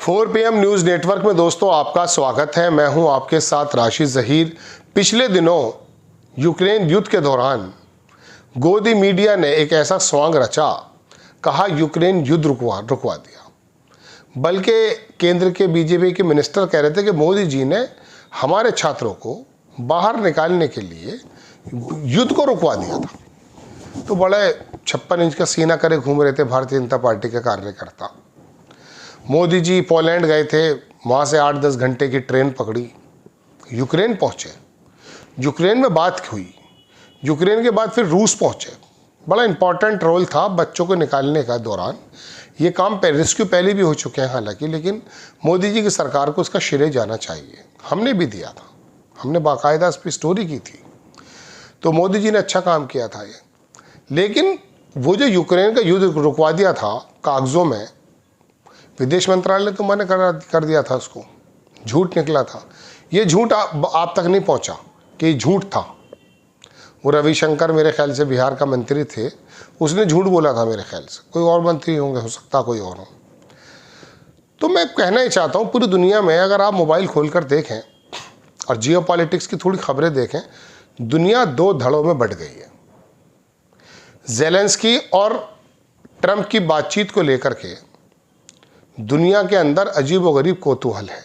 4 PM news network में दोस्तों आपका स्वागत है। मैं हूं आपके साथ राशिद ज़हीर। पिछले दिनों यूक्रेन युद्ध के दौरान गोदी मीडिया ने एक ऐसा सॉन्ग रचा, कहा यूक्रेन युद्ध रुकवा दिया। बल्कि केंद्र के बीजेपी के मिनिस्टर कह रहे थे कि मोदी जी ने हमारे छात्रों को बाहर निकालने के लिए युद्ध को रुकवा दिया था। तो बड़े 56 इंच का सीना करे घूम रहे थे भारतीय जनता पार्टी के कार्यकर्ता। मोदी जी पोलैंड गए थे, वहाँ से 8-10 घंटे की ट्रेन पकड़ी, यूक्रेन पहुँचे, यूक्रेन में बात हुई, यूक्रेन के बाद फिर रूस पहुँचे। बड़ा इम्पॉर्टेंट रोल था बच्चों को निकालने का दौरान। ये काम रेस्क्यू पहले भी हो चुके हैं हालांकि, लेकिन मोदी जी की सरकार को उसका श्रेय जाना चाहिए। हमने भी दिया था, हमने बाकायदा इस पर स्टोरी की थी, तो मोदी जी ने अच्छा काम किया था ये। लेकिन वो जो यूक्रेन का युद्ध रुकवा दिया था कागज़ों में, विदेश मंत्रालय ने तो मना कर दिया था उसको, झूठ निकला था। ये झूठ आप तक नहीं पहुंचा कि ये झूठ था। वो रविशंकर मेरे ख्याल से बिहार का मंत्री थे, उसने झूठ बोला था मेरे ख्याल से। कोई और मंत्री होंगे, हो सकता कोई और हो। तो मैं कहना ही चाहता हूँ, पूरी दुनिया में अगर आप मोबाइल खोलकर देखें और जियो पॉलिटिक्स की थोड़ी खबरें देखें, दुनिया 2 धड़ों में बट गई है। ज़ेलेंस्की और ट्रंप की बातचीत को लेकर के दुनिया के अंदर अजीबोगरीब कौतूहल है।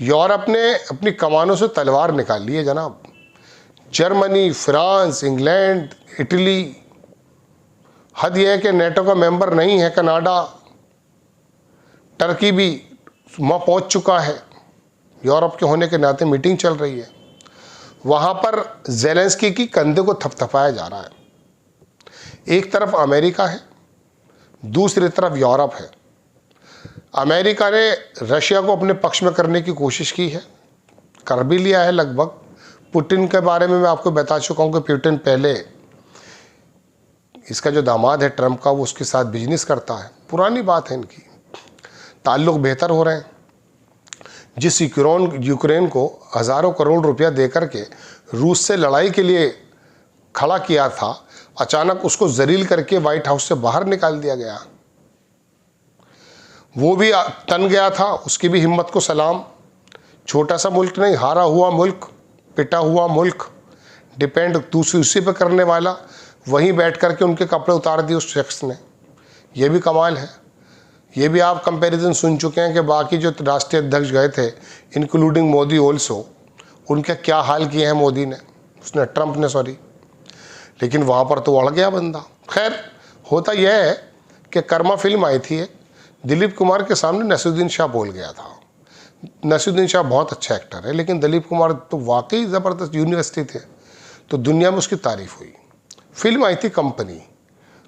यूरोप ने अपनी कमानों से तलवार निकाल ली है जनाब। जर्मनी, फ्रांस, इंग्लैंड, इटली, हद यह है कि नेटो का मेंबर नहीं है कनाडा, टर्की भी वहाँ पहुँच चुका है। यूरोप के होने के नाते मीटिंग चल रही है। वहाँ पर ज़ेलेंस्की की कंधे को थपथपाया जा रहा है। एक तरफ अमेरिका है, दूसरी तरफ यूरोप है। अमेरिका ने रशिया को अपने पक्ष में करने की कोशिश की है, कर भी लिया है लगभग। पुतिन के बारे में मैं आपको बता चुका हूँ कि पुतिन पहले, इसका जो दामाद है ट्रंप का, वो उसके साथ बिजनेस करता है। पुरानी बात है इनकी, ताल्लुक बेहतर हो रहे हैं। जिस यूक्रेन को हज़ारों करोड़ रुपया दे करके रूस से लड़ाई के लिए खड़ा किया था, अचानक उसको जलील करके व्हाइट हाउस से बाहर निकाल दिया गया। वो भी तन गया था, उसकी भी हिम्मत को सलाम। छोटा सा मुल्क नहीं, हारा हुआ मुल्क, पिटा हुआ मुल्क, डिपेंड दूसरी उसी पे करने वाला, वहीं बैठ कर के उनके कपड़े उतार दिए उस शख्स ने। ये भी कमाल है। ये भी आप कंपैरिजन सुन चुके हैं कि बाकी जो राष्ट्रीय अध्यक्ष गए थे, इंक्लूडिंग मोदी ऑल्सो, उनके क्या हाल किए हैं मोदी ने, उसने, ट्रंप ने, सॉरी। लेकिन वहाँ पर तो अड़ गया बंदा। खैर, होता यह है कि कर्मा फिल्म आई थी, दिलीप कुमार के सामने नसीरुद्दीन शाह बोल गया था। नसीरुद्दीन शाह बहुत अच्छा एक्टर है, लेकिन दिलीप कुमार तो वाकई ज़बरदस्त यूनिवर्सिटी थे, तो दुनिया में उसकी तारीफ हुई। फिल्म आई थी कंपनी,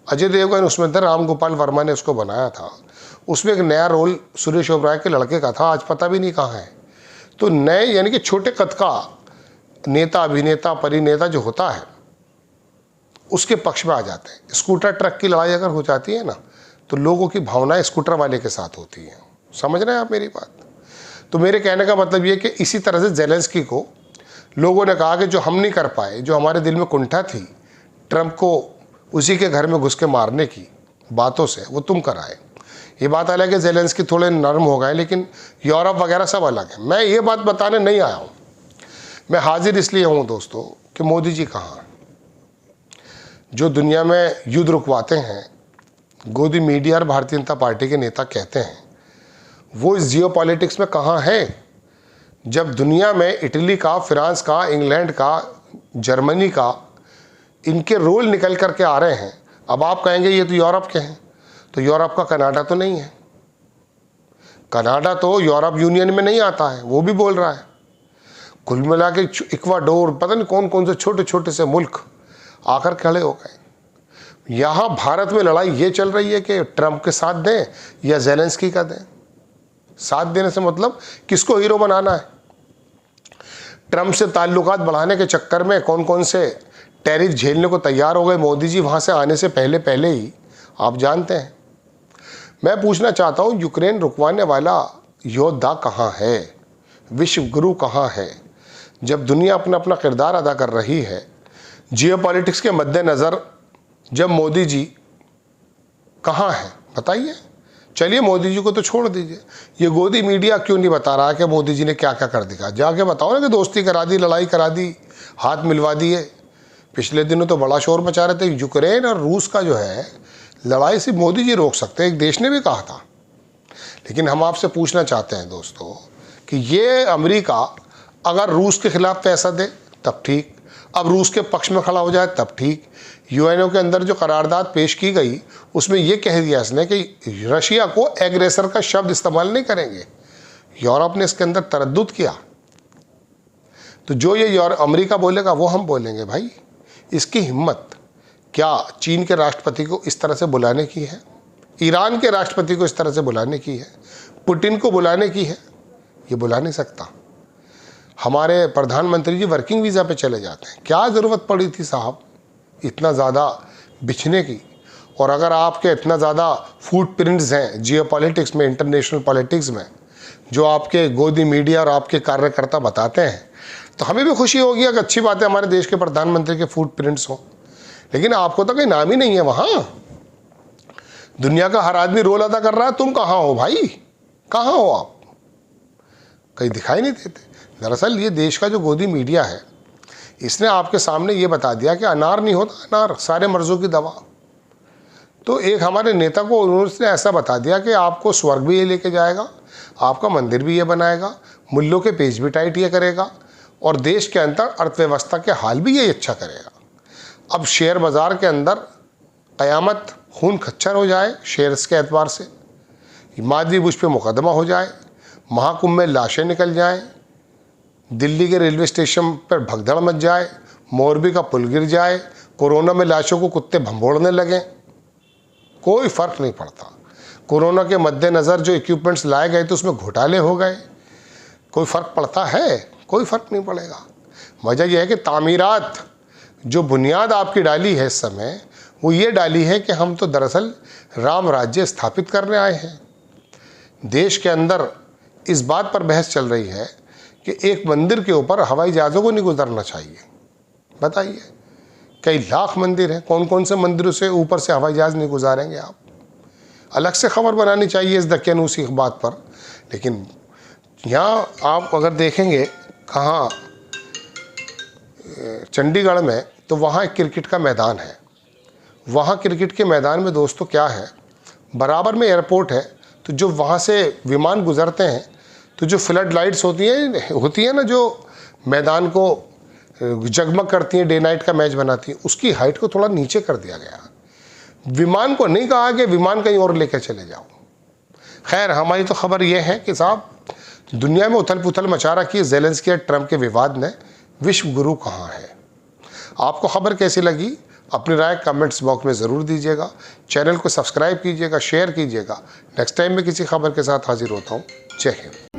अजय देवगन उसमें था, राम गोपाल वर्मा ने उसको बनाया था। उसमें एक नया रोल सुरेश ओबराय के लड़के का था, आज पता भी नहीं कहाँ है। तो नए यानी कि छोटे कद का नेता, अभिनेता, परिनेता जो होता है, उसके पक्ष में आ जाते हैं। स्कूटर ट्रक की लड़ाई अगर हो जाती है ना, तो लोगों की भावनाएं स्कूटर वाले के साथ होती हैं। समझ रहे हैं आप मेरी बात? तो मेरे कहने का मतलब ये कि इसी तरह से ज़ेलेंस्की को लोगों ने कहा कि जो हम नहीं कर पाए, जो हमारे दिल में कुंठा थी ट्रंप को उसी के घर में घुस के मारने की बातों से, वो तुम कराए। ये बात अलग है, ज़ेलेंस्की थोड़े नरम हो गए, लेकिन यूरोप वगैरह सब अलग है। मैं ये बात बताने नहीं आया हूँ, मैं हाजिर इसलिए हूँ दोस्तों कि मोदी जी कहाँ, जो दुनिया में युद्ध रुकवाते हैं, गोदी मीडिया और भारतीय जनता पार्टी के नेता कहते हैं, वो इस जियो पॉलिटिक्स में कहाँ है? जब दुनिया में इटली का, फ्रांस का, इंग्लैंड का, जर्मनी का, इनके रोल निकल करके आ रहे हैं। अब आप कहेंगे ये तो यूरोप के हैं, तो यूरोप का कनाडा तो नहीं है। कनाडा तो यूरोप यूनियन में नहीं आता है, वो भी बोल रहा है। कुल मिला के इक्वाडोर, पता नहीं कौन कौन से छोटे छोटे से मुल्क आकर खड़े हो गए। यहाँ भारत में लड़ाई ये चल रही है कि ट्रंप के साथ दें या ज़ेलेंस्की का दें। साथ देने से मतलब किसको हीरो बनाना है? ट्रंप से ताल्लुकात बढ़ाने के चक्कर में कौन कौन से टैरिफ झेलने को तैयार हो गए मोदी जी वहाँ से आने से पहले ही, आप जानते हैं। मैं पूछना चाहता हूँ, यूक्रेन रुकवाने वाला योद्धा कहाँ है? विश्व गुरु कहाँ है? जब दुनिया अपना अपना किरदार अदा कर रही है, जियो पॉलिटिक्स के मद्देनज़र जब मोदी जी कहाँ हैं बताइए? चलिए मोदी जी को तो छोड़ दीजिए, ये गोदी मीडिया क्यों नहीं बता रहा कि मोदी जी ने क्या क्या कर दिखा? जाके बताओ ना कि दोस्ती करा दी, लड़ाई करा दी, हाथ मिलवा दिए। पिछले दिनों तो बड़ा शोर मचा रहे थे, यूक्रेन और रूस का जो है लड़ाई सिर्फ मोदी जी रोक सकते हैं, एक देश ने भी कहा था। लेकिन हम आपसे पूछना चाहते हैं दोस्तों कि ये अमेरिका अगर रूस के खिलाफ पैसा दे तब ठीक, अब रूस के पक्ष में खड़ा हो जाए तब ठीक। यूएनओ के अंदर जो करारदाद पेश की गई उसमें यह कह दिया इसने कि रशिया को एग्रेसर का शब्द इस्तेमाल नहीं करेंगे। यूरोप ने इसके अंदर तरद्दुद किया, तो जो ये अमेरिका बोलेगा वो हम बोलेंगे। भाई इसकी हिम्मत क्या चीन के राष्ट्रपति को इस तरह से बुलाने की है, ईरान के राष्ट्रपति को इस तरह से बुलाने की है, पुतिन को बुलाने की है? ये बुला नहीं सकता। हमारे प्रधानमंत्री जी वर्किंग वीज़ा पे चले जाते हैं, क्या ज़रूरत पड़ी थी साहब इतना ज़्यादा बिछने की? और अगर आपके इतना ज़्यादा फुटप्रिंट्स हैं जियोपॉलिटिक्स में, इंटरनेशनल पॉलिटिक्स में, जो आपके गोदी मीडिया और आपके कार्यकर्ता बताते हैं, तो हमें भी खुशी होगी कि अच्छी बात है हमारे देश के प्रधानमंत्री के फुटप्रिंट्स हों। लेकिन आपको तो कोई नाम ही नहीं है वहाँ। दुनिया का हर आदमी रोल अदा कर रहा है, तुम कहाँ हो भाई? कहाँ हो आप? कहीं दिखाई नहीं देते। दरअसल ये देश का जो गोदी मीडिया है, इसने आपके सामने ये बता दिया कि अनार नहीं होता अनार, सारे मर्जों की दवा। तो एक हमारे नेता को उन्होंने ऐसा बता दिया कि आपको स्वर्ग भी ये लेके जाएगा, आपका मंदिर भी ये बनाएगा, मूल्यों के पेज भी टाइट ये करेगा, और देश के अंदर अर्थव्यवस्था के हाल भी ये अच्छा करेगा। अब शेयर बाज़ार के अंदर क़यामत खून खच्चर हो जाए शेयर्स के एतबार से, माधवी बुश पे मुकदमा हो जाए, महाकुंभ में लाशें निकल जाएं, दिल्ली के रेलवे स्टेशन पर भगदड़ मच जाए, मोरबी का पुल गिर जाए, कोरोना में लाशों को कुत्ते भंभोड़ने लगें, कोई फ़र्क नहीं पड़ता। कोरोना के मद्देनज़र जो इक्विपमेंट्स लाए गए थे उसमें घोटाले हो गए, कोई फ़र्क पड़ता है? कोई फ़र्क नहीं पड़ेगा। वजह यह है कि तामीरात जो बुनियाद आपकी डाली है इस समय, वो ये डाली है कि हम तो दरअसल राम राज्य स्थापित करने आए हैं। देश के अंदर इस बात पर बहस चल रही है कि एक मंदिर के ऊपर हवाई जहाज़ों को नहीं गुजरना चाहिए। बताइए, कई लाख मंदिर हैं, कौन कौन से मंदिरों से ऊपर से हवाई जहाज़ नहीं गुजारेंगे आप? अलग से खबर बनानी चाहिए इस दकियानूसी बात पर। लेकिन यहाँ आप अगर देखेंगे कहाँ, चंडीगढ़ में, तो वहाँ एक क्रिकेट का मैदान है। वहाँ क्रिकेट के मैदान में दोस्तों क्या है, बराबर में एयरपोर्ट है, तो जो वहाँ से विमान गुजरते हैं तो जो फ्लड लाइट्स होती हैं ना, जो मैदान को जगमग करती हैं, डे नाइट का मैच बनाती हैं, उसकी हाइट को थोड़ा नीचे कर दिया गया। विमान को नहीं कहा कि विमान कहीं और लेकर चले जाओ। खैर, हमारी तो खबर यह है कि साहब दुनिया में उथल पुथल मचा रखी है ज़ेलेंस्की और ट्रंप के विवाद ने। विश्व गुरु कहाँ है? आपको खबर कैसी लगी? अपनी राय कमेंट्स बॉक्स में ज़रूर दीजिएगा। चैनल को सब्सक्राइब कीजिएगा, शेयर कीजिएगा। नेक्स्ट टाइम मैं किसी खबर के साथ हाजिर होता हूँ। जय हिंद।